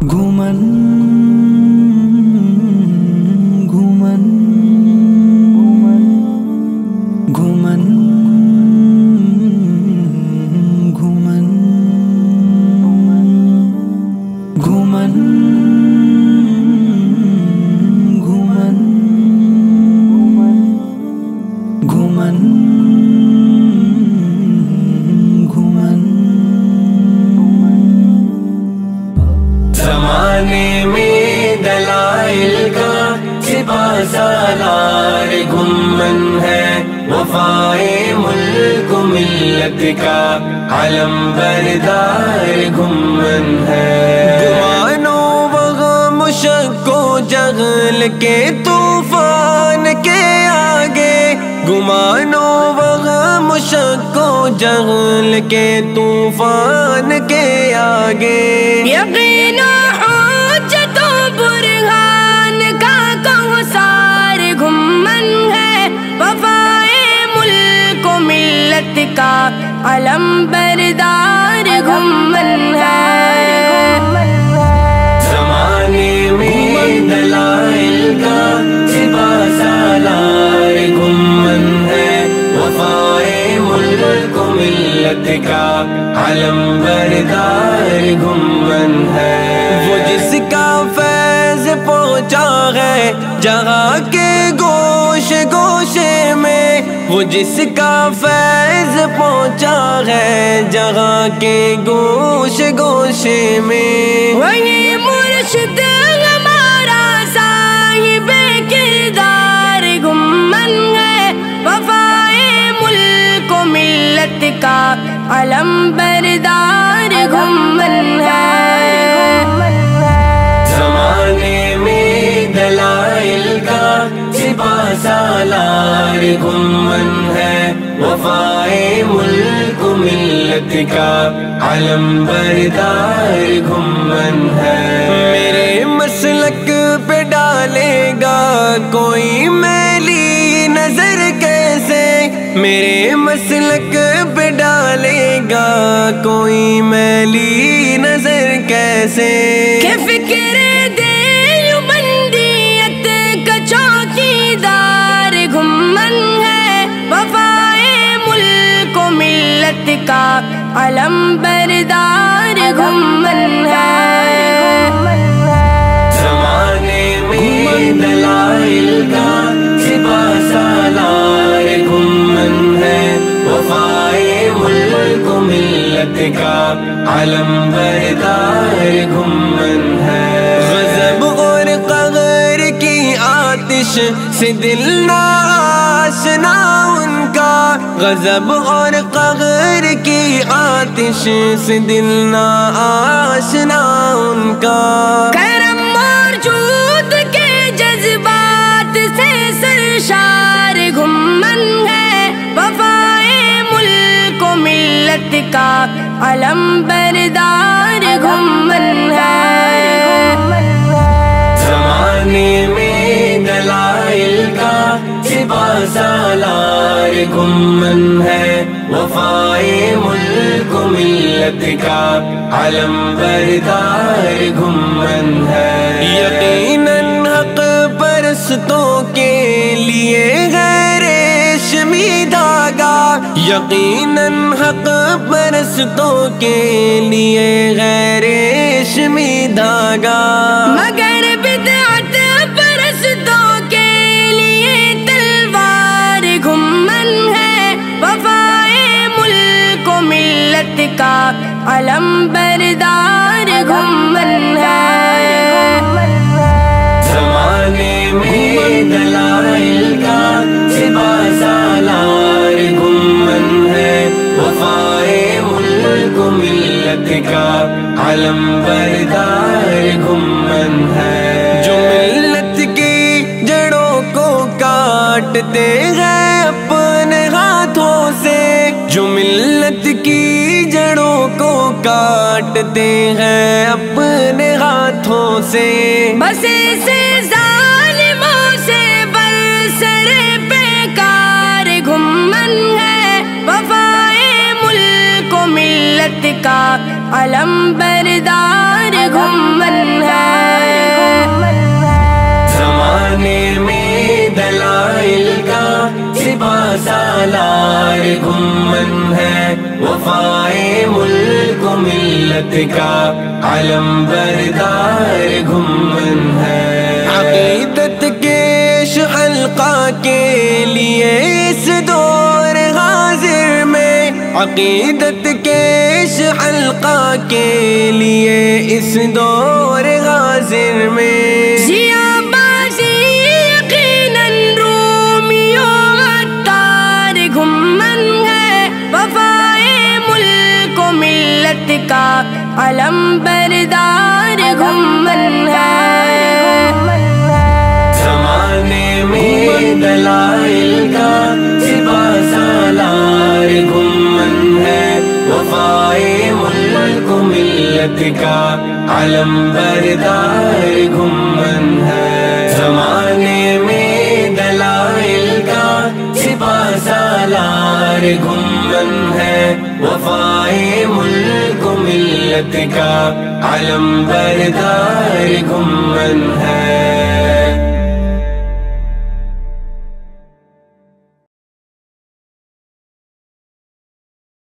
घुमन घुमन घुमन घुमन घुमन घुमन घुमन घुमन ज़माने में दलाइल का सिपा सालार घुमन है, वफ़ाए मुल्क मिल्लत का अलम बरदार घुमन है। गुमानो वग़म शक्को जगल के तूफान के आगे, गुमानो वग़म शक्को जगल के तूफान के आगे, यकीनो हुज्जतो बुरहान का कौसार घुमन है, वफ़ाए मुल्क मिल्लत का अलम बरदार घुमन है। ज़माने में दलाइल का सिपा सालार घुमन है, वफ़ाए मुल्क मिल्लत का अलम बरदार घुमन है। वो जिसका फैज़ पहुँचा है जहाँ के गोशे गोशे में, वो जिसका फैज़ पहुँचा है जहाँ के गोशे गोशे में, वही मुर्शिद हमारा साहिबे किरदार घुमन है, वफ़ाए मुल्क मिल्लत का अलम बरदार घुमन है। ज़माने में दलाइल का सिपा सालार घुमन है, वफ़ाए मुल्क मिल्लत का अलम बरदार घुमन है। मेरे मसलक पे डालेगा कोई मैली नजर कैसे, मेरे मसलक पे डालेगा कोई मैली नजर कैसे, कि फिक्र देवबंदियत का चौकीदार घुमन है, वफ़ाए मुल्क मिल्लत का अलम बरदार घुमन है। ज़माने में दलाइल का सिपा सालार घुमन है, वफ़ाए मुल्क मिल्लत का अलम बरदार घुमन है। ग़ज़ब और क़हर की आतिश से दिल ना आशना उनका, ग़ज़ब और क़हर की आतिश से दिल ना आशना उनका, करम और जूद के जज्बात से सरशार घुमन है, वफ़ाए मुल्क मिल्लत का अलम बरदार घुमन है। ज़माने में दलाइल का सिपा सालार घुमन है, वफ़ाए मुल्क मिल्लत का अलम बरदार घुमन है। यकीनन हक़ परस्तों के लिए है रेशमी धागा, यकीनन हक़ परस्तों के लिए है रेशमी धागा, मगर बिदअत परस्तों के लिए तलवार घुमन है, वफ़ाए मुल्क मिल्लत का अलम बरदार घुमन है। ज़माने में दलाइल का सिपा सालार घुमन है, वफ़ाए मुल्क मिल्लत का अलम बरदार घुमन है। जो मिल्लत की जड़ों को काटते हैं अपने हाथों से, जो मिल्लत की जड़ों को काटते हैं अपने हाथों से, बस ऐसे ज़ालिमों से बरसरे बेकार घुमन है, वफ़ाए मुल्क मिल्लत का अलम बरदार घुमन है। ज़माने में दलाइल का सिपह सालार घुमन है, वफ़ाए मुल्क मिल्लत का अलम बरदार घुमन है। अक़ीदत के हल्का के लिए इस दौर हाजिर में, अक़ीदत के हल्का के लिए इस दौर हाजिर में जियाबाज़ी यकीनन रूमियों अत्तार घुमन है, वफ़ाए मुल्क मिल्लत का अलम बरदार घुमन है। ज़माने में दलाइल का सिपह सालार घुमन है, वफ़ाए मुल्क मिल्लत का अलम बरदार घुमन है। ज़माने में दलाइल का सिपह सालार घुमन है, वफ़ाए मुल्क मिल्लत का अलम बरदार घुमन है।